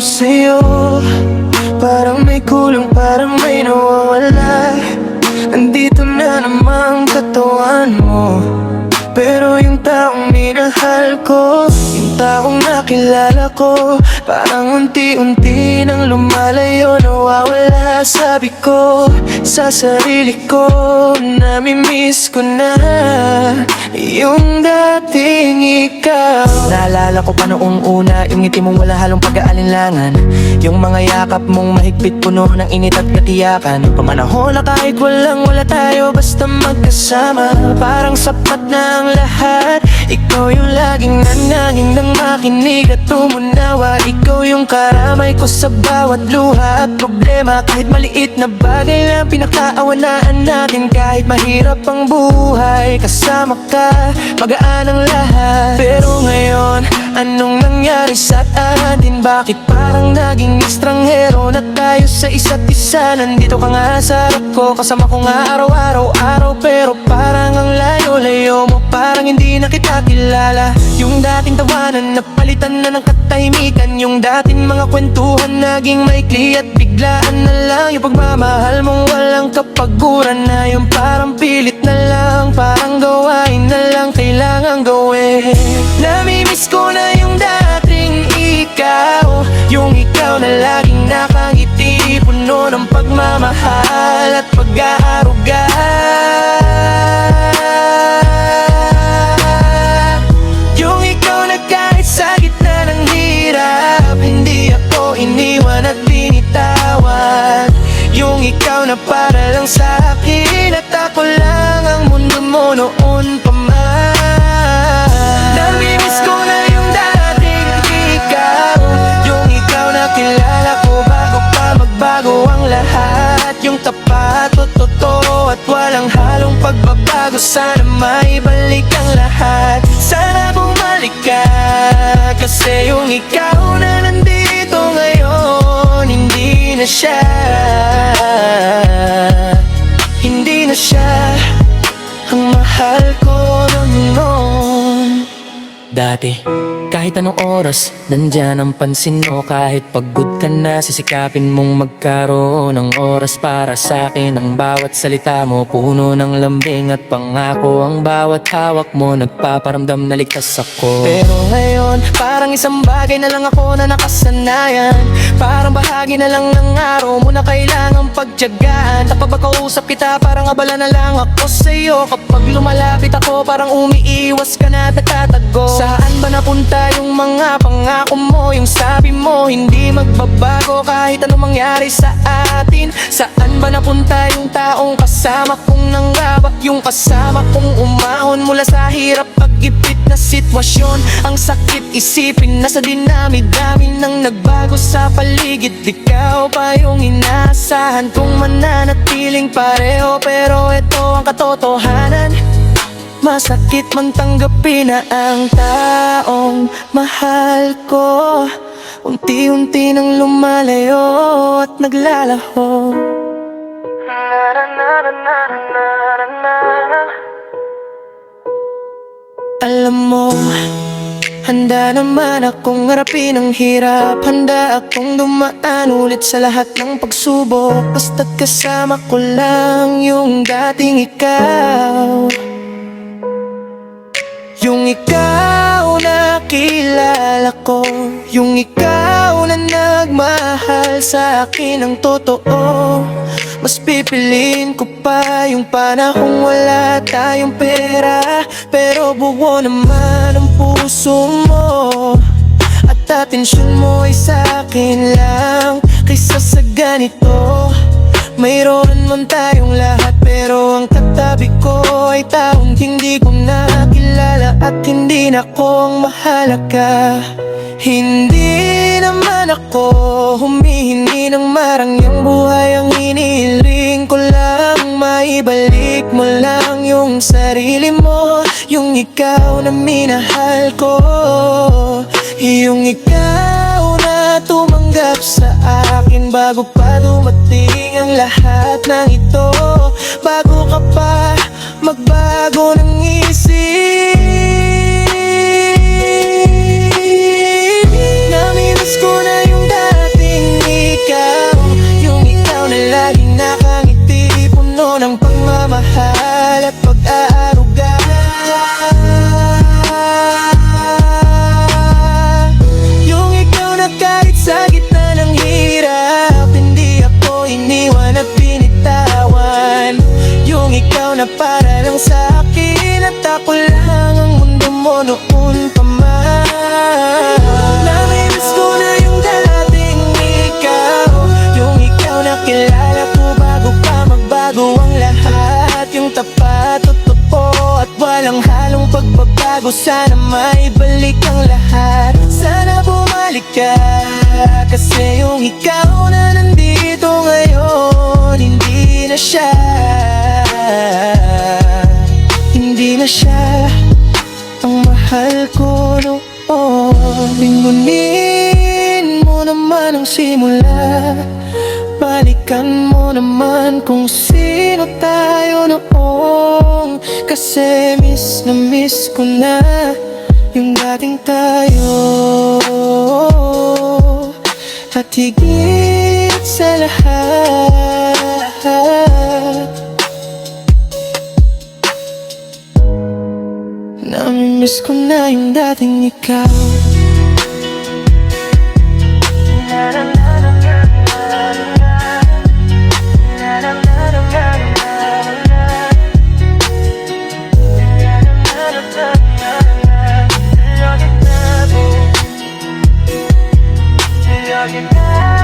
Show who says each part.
Speaker 1: ko sa'yo. Parang may kulang, parang may nawawala. Andito na namang katawan mo, pero yung taong minahal ko, yung taong nakilala ko, parang unti-unti nang lumalayo, nawawala. Sabi ko sa sarili ko, namimiss ko na yung dating ikaw. Naalala ko pa noong una, yung ngiti mong wala halong pag-aalinlangan, yung mga yakap mong mahigpit puno ng init at katiyakan. Pamanahon na kahit wala tayo, basta magkasama, parang sapat na ang lahat. Ikaw yung laging nananging nang makinig at tumunawa. Ikaw yung karamay ko sa bawat luha at problema. Kahit maliit na bagay na pinagkaawanaan natin, kahit mahirap ang buhay, kasama ka, magaan ang lahat. Pero ngayon, anong nangyari sa atin? Bakit parang naging estranghero na tayo sa isa't isa? Nandito ka nga sa harap ko, kasama ko nga araw-araw, pero parang ang layo-layo mo, parang hindi na kita kilala. Yung dating tawanan, napalitan na ng katahimikan. Yung dating mga kwentuhan, naging maikli at biglaan na lang. Yung pagmamahal mong walang kapaguran na, yung parang pilit na lang, parang gawain na lang kailangan gawin. Namimiss ko na yung dating ikaw, yung ikaw na laging nakangiti, puno ng pagmamahal at pag-aaruga. Yung ikaw na kahit sa gitna ng hirap, hindi ako iniwan at binitawan. Yung ikaw na para lang sa akin, at ako lang ang mundo mo noon pa man. Namimiss ko na yung dating ikaw, yung ikaw na kilala ko bago pa magbago ang lahat. Yung tapat o totoo at walang halong pagbabago. Sana maibalik ang lahat, sana bumalik ka. Kasi yung ikaw na nandito ngayon, hindi na siya, hindi na siya ang mahal ko noon. Dati, kahit anong oras, nandyan ang pansin mo. Kahit pagod ka na, sisikapin mong magkaroon ng oras para sa akin. Ang bawat salita mo, puno ng lambing at pangako. Ang bawat hawak mo, nagpaparamdam na ligtas ako. Pero ngayon, parang isang bagay na lang ako na nakasanayan. Parang bahagi na lang ng araw mo na kailangang pagtiyagaan. Kapag makausap kita, parang abala na lang ako sa'yo. Kapag lumalapit ako, parang umiiwas ka na at nagtatago. Saan ba napunta yung mga pangako mo? Yung sabi mo hindi magbabago kahit anong mangyari sa atin. Saan ba napunta yung taong kasama kong nanggaba? Yung kasama kong umahon mula sa hirap, pag-ipit na sitwasyon. Ang sakit isipin na sa dinami-dami nang nagbago sa paligid, ikaw pa yung inaasahan kong mananatiling pareho. Pero ito ang katotohanan, masakit mang tanggapin na ang taong mahal ko unti-unti nang lumalayo at naglalaho. Alam mo, handa naman akong harapin ang hirap. Handa akong dumaan ulit sa lahat ng pagsubok, basta't kasama ko lang yung dating ikaw. Yung ikaw na kilala ko, yung ikaw na nagmahal sa akin ng totoo. Mas pipiliin ko pa yung panahong wala tayong pera, pero buo naman ang puso mo at atensyon mo ay sa akin lang. Kaysa sa ganito, mayroon man tayong lahat, pero ang katabi ko ay taong hindi ko nakilala at hindi na ko ang mahalaga. Hindi naman ako humihingi ng marangyang buhay, ang hinihiling ko lang maibalik mo lang yung sarili mo. Yung ikaw na minahal ko, yung ikaw na tumanggap sa akin bago pa dumating ang lahat ng ito. Bago ka pa magbago ng isip, namimiss ko na yung dati. yung ikaw na nandito ngayon, hindi na siya ang mahal ko noon. Lingunin mo naman ang simula, balikan mo naman kung sino tayo noon. Kasi miss na miss ko na yung dating tayo. At higit sa lahat, namimiss ko na yung dating ikaw.
Speaker 2: You're